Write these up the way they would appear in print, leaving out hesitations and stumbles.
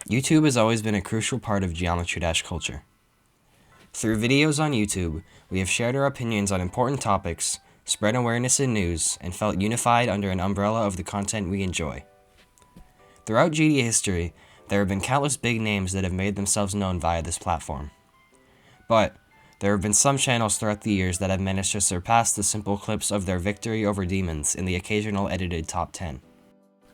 YouTube has always been a crucial part of Geometry Dash culture. Through videos on YouTube, we have shared our opinions on important topics, spread awareness in news, and felt unified under an umbrella of the content we enjoy. Throughout GD history, there have been countless big names that have made themselves known via this platform. But there have been some channels throughout the years that have managed to surpass the simple clips of their victory over demons in the occasional edited top 10.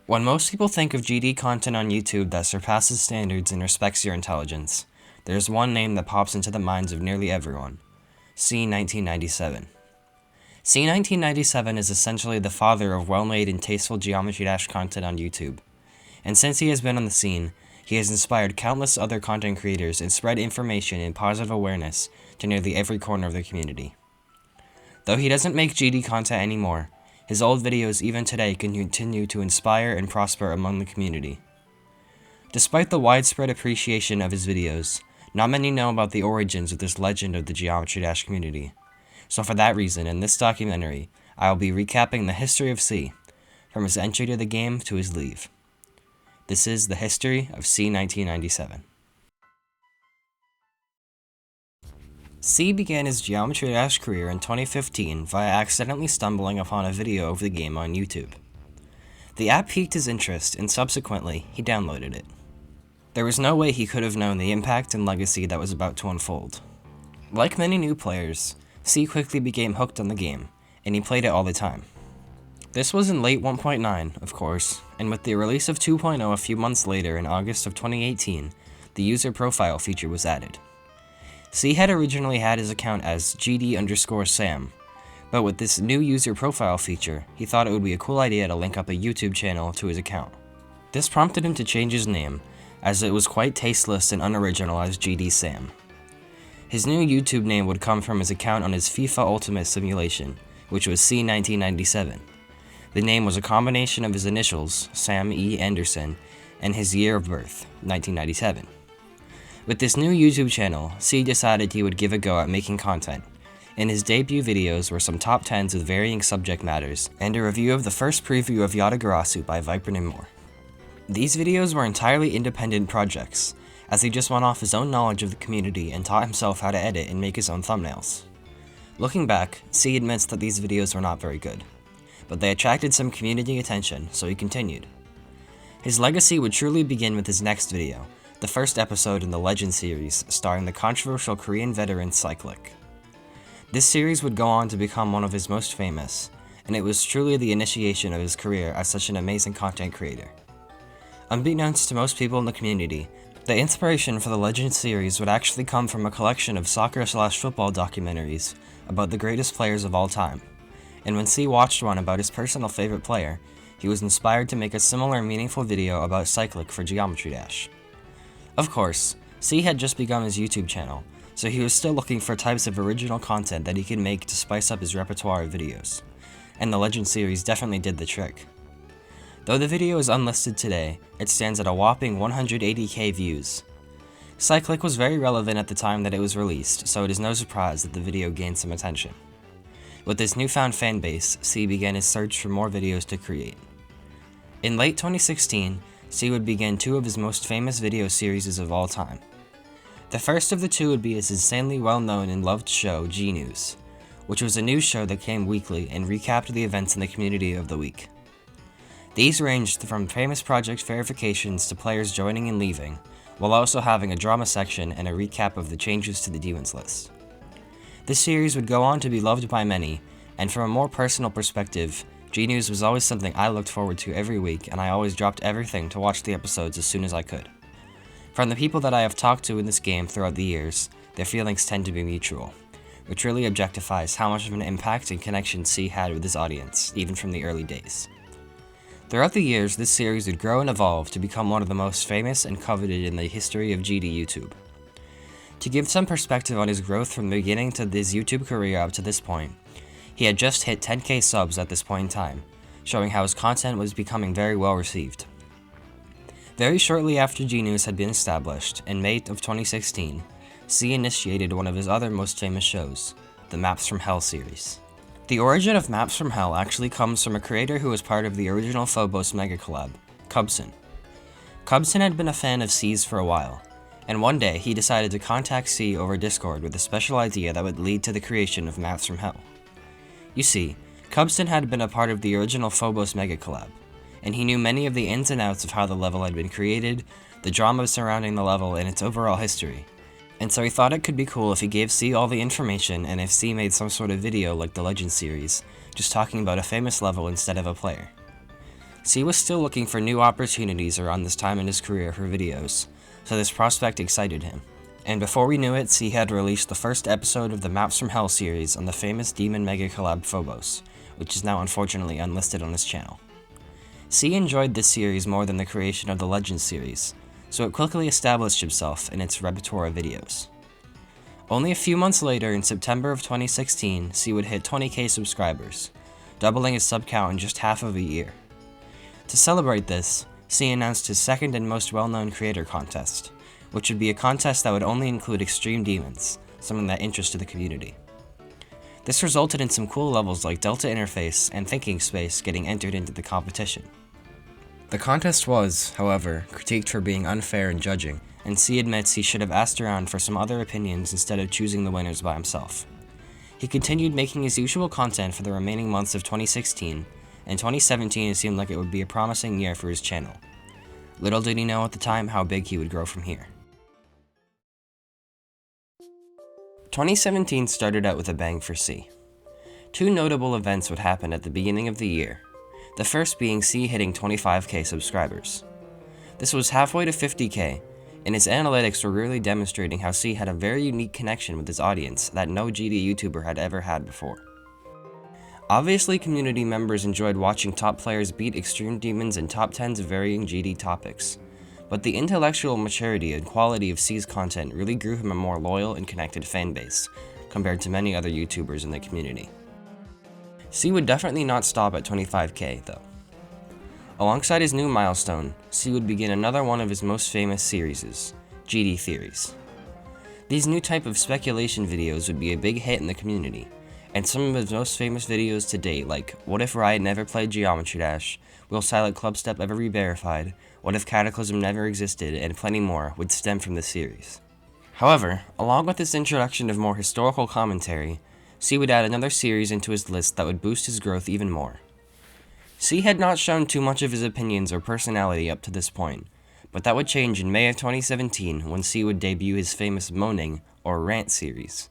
When most people think of GD content on YouTube that surpasses standards and respects your intelligence, there's one name that pops into the minds of nearly everyone: Sea1997. Sea1997 is essentially the father of well-made and tasteful Geometry Dash content on YouTube, and since he has been on the scene, he has inspired countless other content creators and spread information and positive awareness to nearly every corner of the community. Though he doesn't make GD content anymore, his old videos even today can continue to inspire and prosper among the community. Despite the widespread appreciation of his videos, not many know about the origins of this legend of the Geometry Dash community. So for that reason, in this documentary, I will be recapping the history of Sea, from his entry to the game to his leave. This is the history of Sea1997. Sea began his Geometry Dash career in 2015 via accidentally stumbling upon a video of the game on YouTube. The app piqued his interest, and subsequently, he downloaded it. There was no way he could have known the impact and legacy that was about to unfold. Like many new players, Sea quickly became hooked on the game, and he played it all the time. This was in late 1.9, of course, and with the release of 2.0 a few months later in August of 2018, the user profile feature was added. Sea had originally had his account as GD_Sam, but with this new user profile feature, he thought it would be a cool idea to link up a YouTube channel to his account. This prompted him to change his name, as it was quite tasteless and unoriginal as GD Sam. His new YouTube name would come from his account on his FIFA Ultimate simulation, which was Sea1997. The name was a combination of his initials, Sam E. Anderson, and his year of birth, 1997. With this new YouTube channel, Sea decided he would give a go at making content, and his debut videos were some top 10s with varying subject matters, and a review of the first preview of Yatagarasu by Viper and more. These videos were entirely independent projects, as he just went off his own knowledge of the community and taught himself how to edit and make his own thumbnails. Looking back, Sea admits that these videos were not very good, but they attracted some community attention, so he continued. His legacy would truly begin with his next video, the first episode in the Legend series starring the controversial Korean veteran Cyclic. This series would go on to become one of his most famous, and it was truly the initiation of his career as such an amazing content creator. Unbeknownst to most people in the community, the inspiration for the Legend series would actually come from a collection of soccer/football documentaries about the greatest players of all time, and when Sea watched one about his personal favorite player, he was inspired to make a similar meaningful video about Cyclic for Geometry Dash. Of course, Sea had just begun his YouTube channel, so he was still looking for types of original content that he could make to spice up his repertoire of videos, and the Legend series definitely did the trick. Though the video is unlisted today, it stands at a whopping 180k views. Cyclic was very relevant at the time that it was released, so it is no surprise that the video gained some attention. With this newfound fanbase, Sea began his search for more videos to create. In late 2016, Sea would begin two of his most famous video series of all time. The first of the two would be his insanely well-known and loved show, G-News, which was a news show that came weekly and recapped the events in the community of the week. These ranged from famous project verifications to players joining and leaving, while also having a drama section and a recap of the changes to the demons list. This series would go on to be loved by many, and from a more personal perspective, G-News was always something I looked forward to every week, and I always dropped everything to watch the episodes as soon as I could. From the people that I have talked to in this game throughout the years, their feelings tend to be mutual, which really objectifies how much of an impact and connection Sea had with his audience, even from the early days. Throughout the years, this series would grow and evolve to become one of the most famous and coveted in the history of GD YouTube. To give some perspective on his growth from the beginning to his YouTube career up to this point, he had just hit 10k subs at this point in time, showing how his content was becoming very well received. Very shortly after G-News had been established, in May of 2016, Sea initiated one of his other most famous shows, the Maps from Hell series. The origin of Maps from Hell actually comes from a creator who was part of the original Phobos mega collab, Cubson. Cubston had been a fan of C's for a while, and one day he decided to contact C over Discord with a special idea that would lead to the creation of Maps from Hell. You see, Cubston had been a part of the original Phobos Mega Collab, and he knew many of the ins and outs of how the level had been created, the drama surrounding the level, and its overall history. And so he thought it could be cool if he gave C all the information and if C made some sort of video like the Legends series, just talking about a famous level instead of a player. C was still looking for new opportunities around this time in his career for videos, so this prospect excited him. And before we knew it, C had released the first episode of the Maps from Hell series on the famous Demon Mega Collab Phobos, which is now unfortunately unlisted on his channel. C enjoyed this series more than the creation of the Legends series, so it quickly established itself in its repertoire of videos. Only a few months later, in September of 2016, C would hit 20k subscribers, doubling his sub count in just half of a year. To celebrate this, C announced his second and most well-known creator contest, which would be a contest that would only include extreme demons, something that interested the community. This resulted in some cool levels like Delta Interface and Thinking Space getting entered into the competition. The contest was, however, critiqued for being unfair in judging, and C admits he should have asked around for some other opinions instead of choosing the winners by himself. He continued making his usual content for the remaining months of 2016, and 2017 seemed like it would be a promising year for his channel. Little did he know at the time how big he would grow from here. 2017 started out with a bang for C. Two notable events would happen at the beginning of the year, the first being C hitting 25k subscribers. This was halfway to 50k, and his analytics were really demonstrating how C had a very unique connection with his audience that no GD YouTuber had ever had before. Obviously, community members enjoyed watching top players beat extreme demons in top 10s of varying GD topics, but the intellectual maturity and quality of C's content really grew him a more loyal and connected fanbase, compared to many other YouTubers in the community. C would definitely not stop at 25k, though. Alongside his new milestone, C would begin another one of his most famous series, GD Theories. These new type of speculation videos would be a big hit in the community, and some of his most famous videos to date, like What If Riot Never Played Geometry Dash, Will Silent Clubstep Ever Be Verified, What If Cataclysm Never Existed, and plenty more, would stem from this series. However, along with this introduction of more historical commentary, C would add another series into his list that would boost his growth even more. C had not shown too much of his opinions or personality up to this point, but that would change in May of 2017 when C would debut his famous Moaning, or Rant series.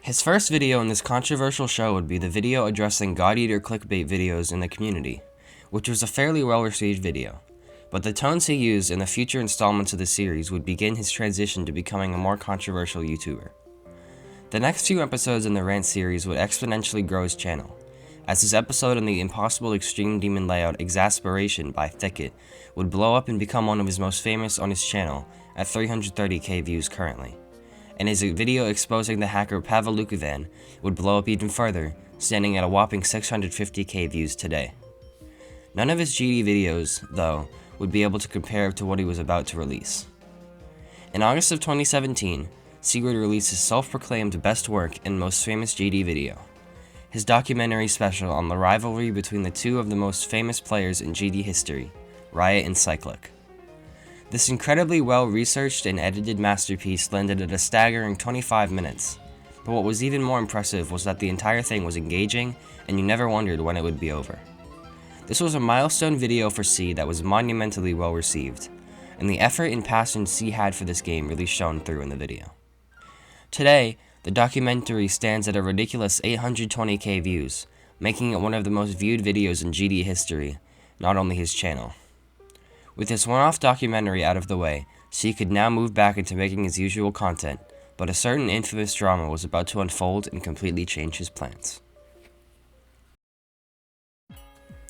His first video in this controversial show would be the video addressing God Eater clickbait videos in the community, which was a fairly well-received video, but the tones he used in the future installments of the series would begin his transition to becoming a more controversial YouTuber. The next few episodes in the Rant series would exponentially grow his channel, as his episode on the impossible extreme demon layout Exasperation by Thicket would blow up and become one of his most famous on his channel at 330k views currently, and his video exposing the hacker Pavel Lukovan would blow up even further, standing at a whopping 650k views today. None of his GD videos, though, would be able to compare to what he was about to release. In August of 2017, C would release his self-proclaimed best work and most famous GD video, his documentary special on the rivalry between the two of the most famous players in GD history, Riot and Cyclic. This incredibly well-researched and edited masterpiece landed at a staggering 25 minutes, but what was even more impressive was that the entire thing was engaging and you never wondered when it would be over. This was a milestone video for C that was monumentally well received, and the effort and passion C had for this game really shone through in the video. Today, the documentary stands at a ridiculous 820k views, making it one of the most viewed videos in GD history, not only his channel. With this one-off documentary out of the way, C could now move back into making his usual content, but a certain infamous drama was about to unfold and completely change his plans.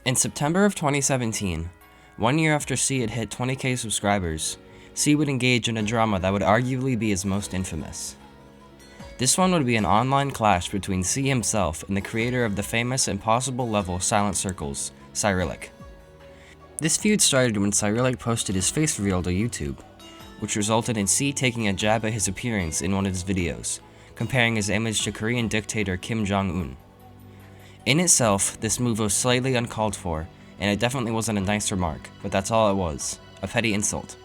In September of 2017, 1 year after C had hit 20k subscribers, C would engage in a drama that would arguably be his most infamous. This one would be an online clash between C himself and the creator of the famous impossible level Silent Circles, Cyrillic. This feud started when Cyrillic posted his face reveal to YouTube, which resulted in C taking a jab at his appearance in one of his videos, comparing his image to Korean dictator Kim Jong-un. In itself, this move was slightly uncalled for, and it definitely wasn't a nice remark, but that's all it was, a petty insult.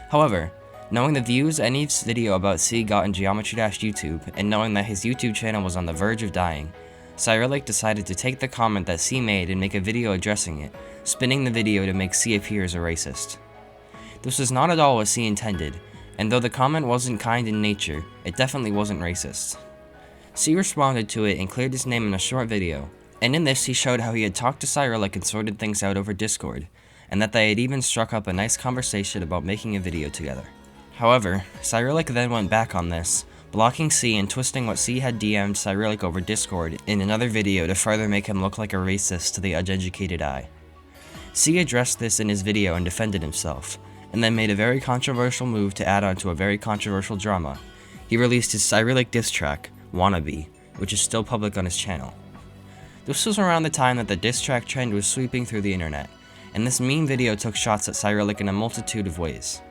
However, knowing the views any video about C got in Geometry Dash YouTube, and knowing that his YouTube channel was on the verge of dying, Cyrillic decided to take the comment that C made and make a video addressing it, spinning the video to make C appear as a racist. This was not at all what C intended, and though the comment wasn't kind in nature, it definitely wasn't racist. C responded to it and cleared his name in a short video, and in this he showed how he had talked to Cyrillic and sorted things out over Discord, and that they had even struck up a nice conversation about making a video together. However, Cyrillic then went back on this, blocking C and twisting what C had DM'd Cyrillic over Discord in another video to further make him look like a racist to the uneducated eye. C addressed this in his video and defended himself, and then made a very controversial move to add on to a very controversial drama. He released his Cyrillic diss track, Wannabe, which is still public on his channel. This was around the time that the diss track trend was sweeping through the internet, and this meme video took shots at Cyrillic in a multitude of ways.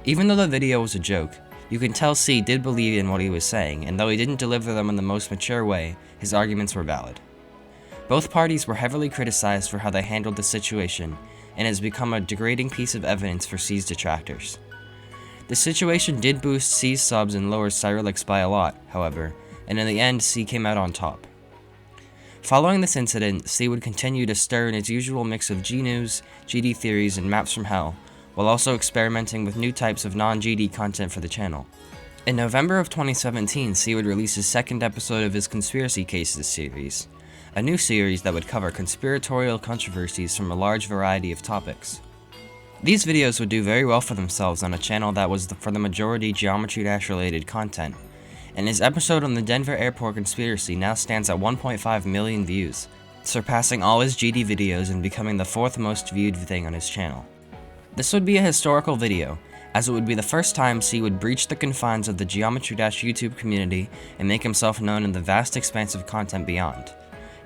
Even though the video was a joke, you can tell C did believe in what he was saying, and though he didn't deliver them in the most mature way, his arguments were valid. Both parties were heavily criticized for how they handled the situation, and has become a degrading piece of evidence for C's detractors. The situation did boost C's subs and lower Cyrillic's by a lot, however, and in the end C came out on top. Following this incident, C would continue to stir in his usual mix of G-News, GD theories, and maps from hell, while also experimenting with new types of non-GD content for the channel. In November of 2017, C would release his second episode of his Conspiracy Cases series, a new series that would cover conspiratorial controversies from a large variety of topics. These videos would do very well for themselves on a channel that was for the majority Geometry Dash related content, and his episode on the Denver Airport conspiracy now stands at 1.5 million views, surpassing all his GD videos and becoming the fourth most viewed thing on his channel. This would be a historical video, as it would be the first time C would breach the confines of the Geometry Dash YouTube community and make himself known in the vast expanse of content beyond,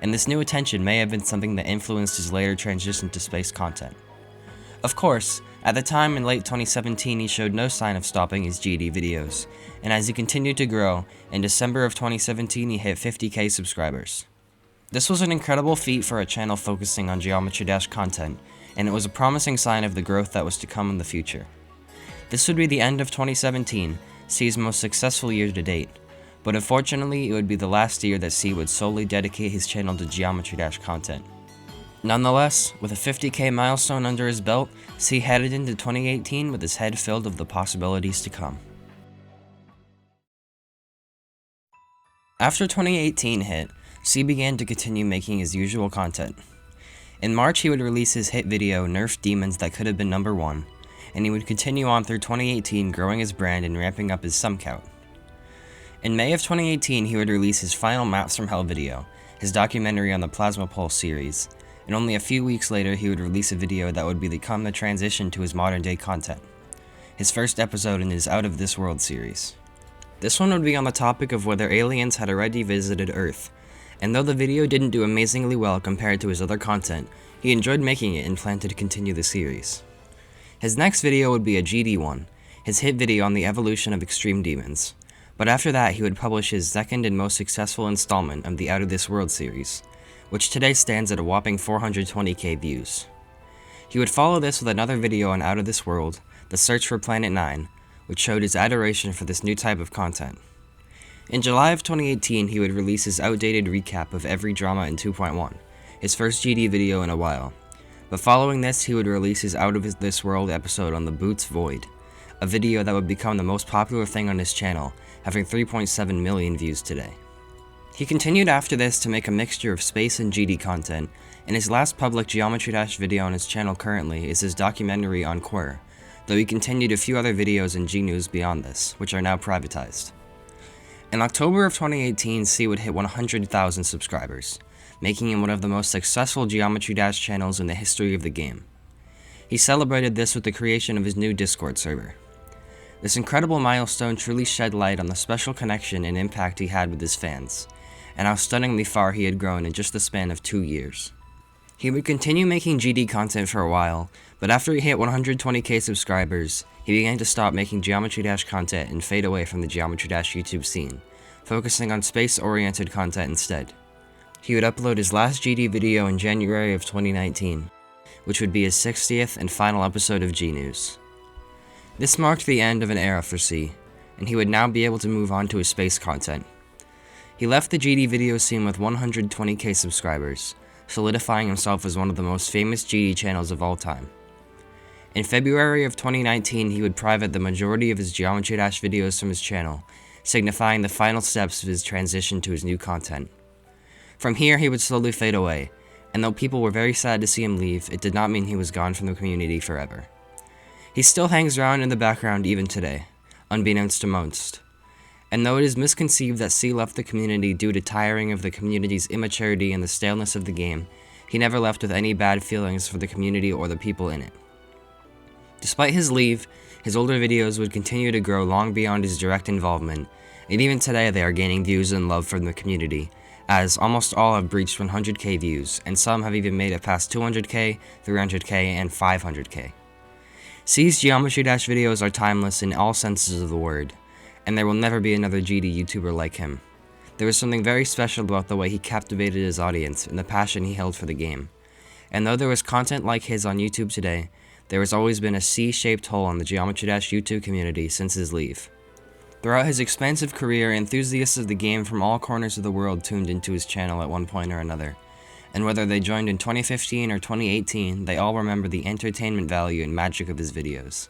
and this new attention may have been something that influenced his later transition to space content. Of course, at the time in late 2017 he showed no sign of stopping his GD videos, and as he continued to grow, in December of 2017 he hit 50k subscribers. This was an incredible feat for a channel focusing on Geometry Dash content, and it was a promising sign of the growth that was to come in the future. This would be the end of 2017, C's most successful year to date, but unfortunately it would be the last year that C would solely dedicate his channel to Geometry Dash content. Nonetheless, with a 50k milestone under his belt, C headed into 2018 with his head filled with the possibilities to come. After 2018 hit, C began to continue making his usual content. In March he would release his hit video Nerf Demons That Could Have Been #1, and he would continue on through 2018 growing his brand and ramping up his sub count. In May of 2018 he would release his final Maps from Hell video, his documentary on the Plasma Pulse series, and only a few weeks later he would release a video that would become the transition to his modern day content, his first episode in his Out of This World series. This one would be on the topic of whether aliens had already visited Earth, and though the video didn't do amazingly well compared to his other content, he enjoyed making it and planned to continue the series. His next video would be a GD one, his hit video on the evolution of extreme demons, but after that he would publish his second and most successful installment of the Out of This World series, which today stands at a whopping 420k views. He would follow this with another video on Out of This World, The Search for Planet 9, which showed his adoration for this new type of content. In July of 2018, he would release his outdated recap of Every Drama in 2.1, his first GD video in a while. But following this, he would release his Out of This World episode on the Boots Void, a video that would become the most popular thing on his channel, having 3.7 million views today. He continued after this to make a mixture of space and GD content, and his last public Geometry Dash video on his channel currently is his documentary on Queer, though he continued a few other videos in G-News beyond this, which are now privatized. In October of 2018, C would hit 100,000 subscribers, making him one of the most successful Geometry Dash channels in the history of the game. He celebrated this with the creation of his new Discord server. This incredible milestone truly shed light on the special connection and impact he had with his fans, and how stunningly far he had grown in just the span of 2 years. He would continue making GD content for a while, but after he hit 120k subscribers, he began to stop making Geometry Dash content and fade away from the Geometry Dash YouTube scene, focusing on space-oriented content instead. He would upload his last GD video in January of 2019, which would be his 60th and final episode of G News. This marked the end of an era for C, and he would now be able to move on to his space content. He left the GD video scene with 120k subscribers, solidifying himself as one of the most famous GD channels of all time. In February of 2019, he would private the majority of his Geometry Dash videos from his channel, signifying the final steps of his transition to his new content. From here, he would slowly fade away, and though people were very sad to see him leave, it did not mean he was gone from the community forever. He still hangs around in the background even today, unbeknownst to most. And though it is misconceived that C left the community due to tiring of the community's immaturity and the staleness of the game, he never left with any bad feelings for the community or the people in it. Despite his leave, his older videos would continue to grow long beyond his direct involvement, and even today they are gaining views and love from the community, as almost all have breached 100k views, and some have even made it past 200k, 300k, and 500k. C's Geometry Dash videos are timeless in all senses of the word, and there will never be another GD YouTuber like him. There was something very special about the way he captivated his audience and the passion he held for the game. And though there was content like his on YouTube today, there has always been a C-shaped hole in the Geometry Dash YouTube community since his leave. Throughout his expansive career, enthusiasts of the game from all corners of the world tuned into his channel at one point or another, and whether they joined in 2015 or 2018, they all remember the entertainment value and magic of his videos.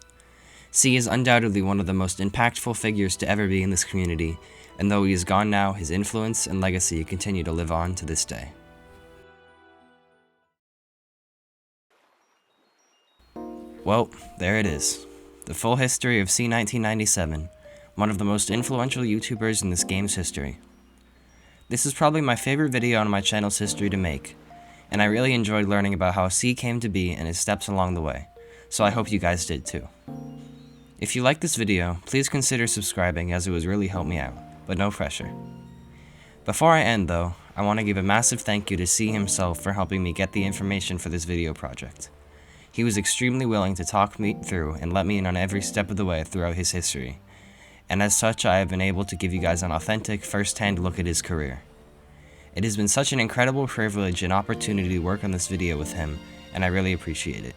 C is undoubtedly one of the most impactful figures to ever be in this community, and though he is gone now, his influence and legacy continue to live on to this day. Well, there it is. The full history of C1997, one of the most influential YouTubers in this game's history. This is probably my favorite video on my channel's history to make, and I really enjoyed learning about how C came to be and his steps along the way, so I hope you guys did too. If you liked this video, please consider subscribing as it would really help me out, but no pressure. Before I end though, I want to give a massive thank you to C himself for helping me get the information for this video project. He was extremely willing to talk me through and let me in on every step of the way throughout his history, and as such I have been able to give you guys an authentic, first-hand look at his career. It has been such an incredible privilege and opportunity to work on this video with him, and I really appreciate it.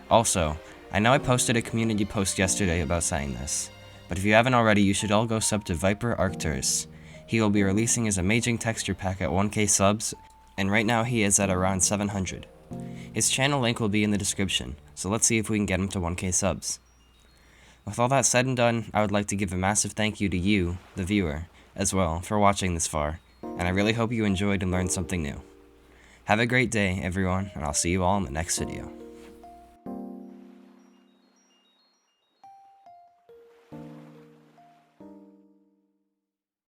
Also, I know I posted a community post yesterday about saying this, but if you haven't already, you should all go sub to Viper Arcturus. He will be releasing his amazing texture pack at 1k subs, and right now he is at around 700. His channel link will be in the description, so let's see if we can get him to 1k subs. With all that said and done, I would like to give a massive thank you to you, the viewer, as well, for watching this far, and I really hope you enjoyed and learned something new. Have a great day, everyone, and I'll see you all in the next video.